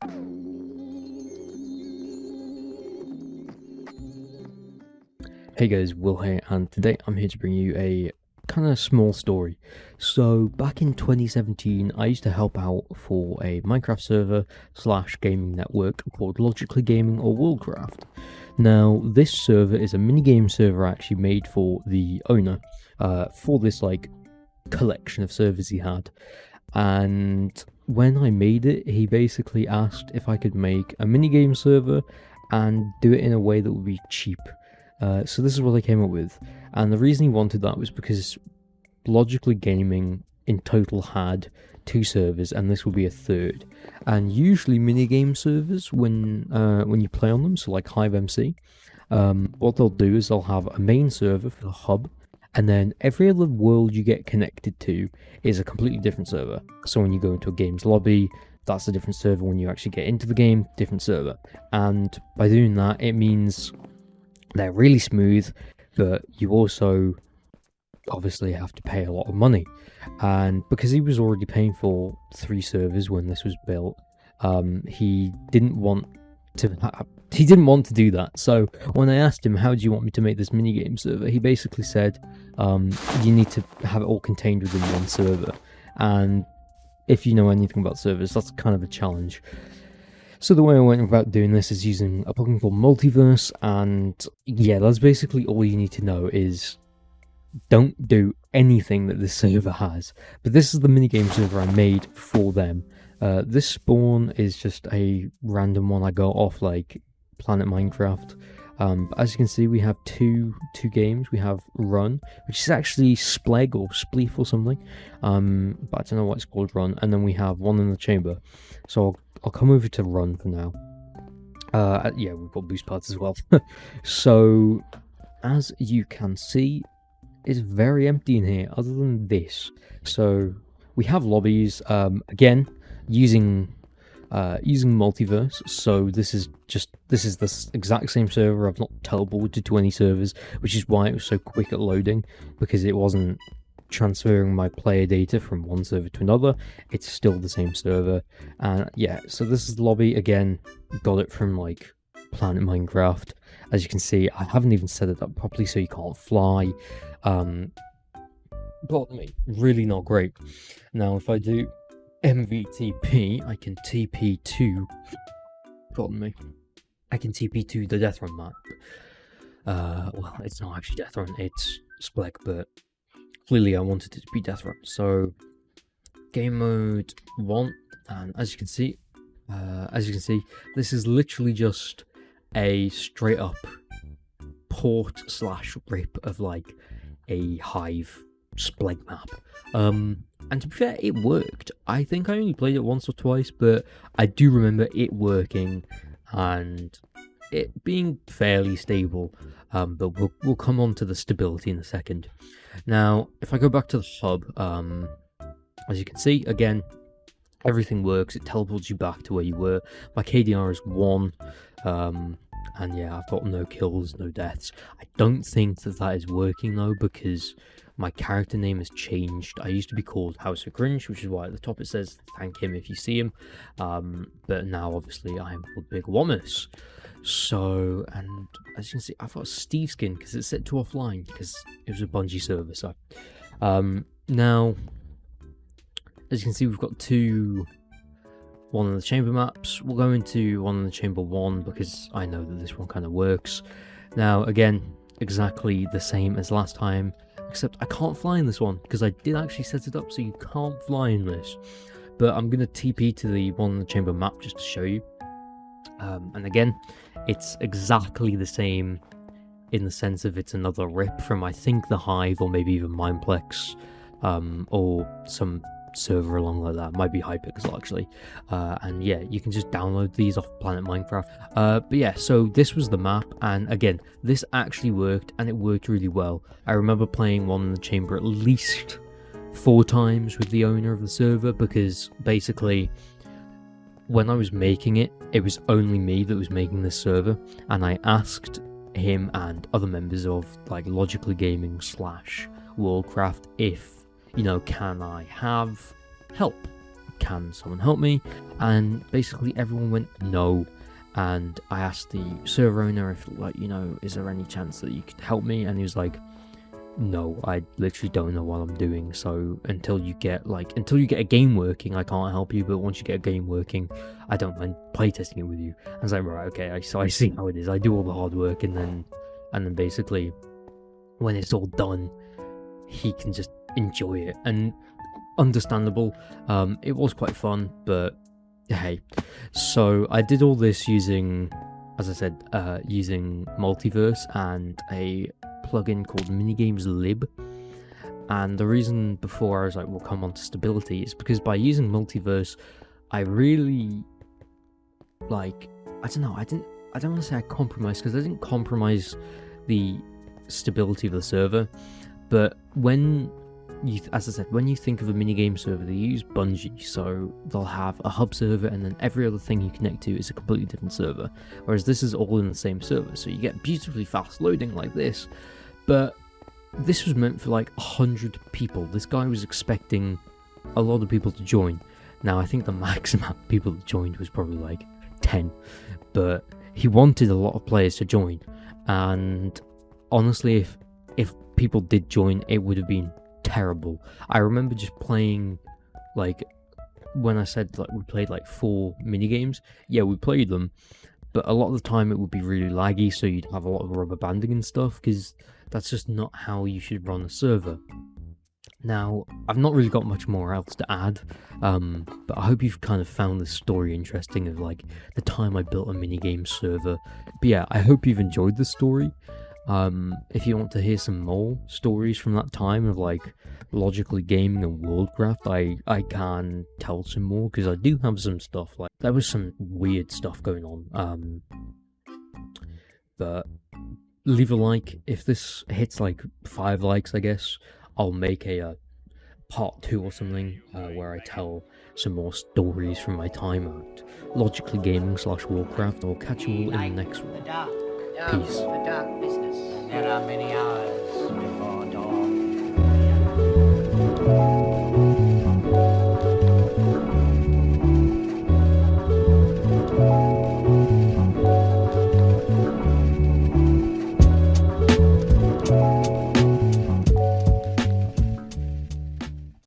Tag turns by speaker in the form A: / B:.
A: Hey guys, Will here, and today I'm here to bring you a kind of small story. So back in 2017, I used to help out for a Minecraft server / gaming network called Logically Gaming or Worldcraft. Now, this server is a minigame server actually made for the owner, for this like collection of servers he had. And when I made it, he basically asked if I could make a minigame server and do it in a way that would be cheap. So this is what I came up with, and the reason he wanted that was because Logically Gaming in total had 2 servers, and this will be a 3rd. And usually minigame servers, when you play on them, so like HiveMC, what they'll do is they'll have a main server for the hub, and then every other world you get connected to is a completely different server. So when you go into a game's lobby, that's a different server. When you actually get into the game, different server. And by doing that, it means they're really smooth, but you also obviously have to pay a lot of money. And because he was already paying for 3 servers when this was built, he didn't want to do that. So when I asked him, how do you want me to make this minigame server, he basically said, you need to have it all contained within one server. And if you know anything about servers, that's kind of a challenge. So the way I went about doing this is using a plugin called Multiverse, and yeah, that's basically all you need to know. Is don't do anything that this server has. But this is the minigame server I made for them. This spawn is just a random one I got off like Planet Minecraft. But as you can see, we have two games. We have Run, which is actually Spleg or Spleef or something, but I don't know what it's called, Run. And then we have One in the Chamber. So I'll come over to Run for now. Yeah, we've got boost pads as well. So as you can see, it's very empty in here, other than this. So we have lobbies, again, using Multiverse. So this is the exact same server. I've not teleported to any servers, which is why it was so quick at loading, because it wasn't transferring my player data from one server to another. It's still the same server. And yeah, so this is the lobby. Again, got it from like Planet Minecraft. As you can see, I haven't even set it up properly, so you can't fly. Pardon me, really not great. Now if I do MVTP, I can TP to, pardon me, I can TP to the Deathrun map. Well, it's not actually Deathrun, it's Spleg, but clearly I wanted it to be Deathrun. So game mode 1, and as you can see, this is literally just a straight up port / rip of like a Hive Spleg map. And to be fair, it worked. I think I only played it once or twice, but I do remember it working and it being fairly stable. But we'll come on to the stability in a second. Now, if I go back to the hub, as you can see, again, everything works. It teleports you back to where you were. My KDR is 1. And yeah, I've got no kills, no deaths. I don't think that is working though, because my character name has changed. I used to be called House of Grinch, which is why at the top it says thank him if you see him. But now obviously I am called Big Wommus. So, and as you can see, I've got a Steve skin because it's set to offline because it was a Bungie server. So, now, as you can see, we've got 2 One in the Chamber maps. We'll go into One in the Chamber 1 because I know that this one kind of works. Now, again, exactly the same as last time, except I can't fly in this one because I did actually set it up so you can't fly in this. But I'm going to TP to the One in the Chamber map just to show you. And again, it's exactly the same in the sense of it's another rip from, I think, the Hive or maybe even Mineplex, or some server along like that. Might be Hypixel actually. And yeah, you can just download these off Planet Minecraft. But yeah, so this was the map, and again, this actually worked, and it worked really well. I remember playing One in the Chamber at least 4 times with the owner of the server, because basically when I was making it, it was only me that was making this server, and I asked him and other members of like Logically Gaming / Worldcraft if, you know, can I have help? can someone help me? And basically everyone went no. And I asked the server owner if, like, you know, is there any chance that you could help me? And he was like, no, I literally don't know what I'm doing. So until you get a game working, I can't help you. But once you get a game working, I don't mind playtesting it with you. I was like, right, okay, so I see how it is. I do all the hard work, and then basically, when it's all done, he can just enjoy it. And understandable. It was quite fun, but hey. So I did all this using, as I said, using Multiverse and a plugin called Minigames Lib. And the reason before I was like, we'll come on to stability, is because by using Multiverse, I really, like, I don't know, I don't want to say I compromised, because I didn't compromise the stability of the server, but when you, as I said, when you think of a minigame server, they use Bungie, so they'll have a hub server, and then every other thing you connect to is a completely different server, whereas this is all in the same server, so you get beautifully fast loading like this. But this was meant for like 100 people. This guy was expecting a lot of people to join. Now, I think the max amount of people that joined was probably like 10, but he wanted a lot of players to join, and honestly, if people did join, it would have been terrible. I remember just playing, like, when I said like we played like 4 minigames, yeah, we played them, but a lot of the time it would be really laggy, so you'd have a lot of rubber banding and stuff, because that's just not how you should run a server. Now, I've not really got much more else to add, but I hope you've kind of found this story interesting of like the time I built a minigame server. But yeah, I hope you've enjoyed the story. If you want to hear some more stories from that time of like logically gaming and worldcraft, I can tell some more, because I do have some stuff. Like, there was some weird stuff going on. But leave a like. If this hits like 5 likes, I guess I'll make a part 2 or something, where I tell some more stories from my time at Logically Gaming / Warcraft. I'll catch you all in the next one. Peace.
B: The dark business. There are many hours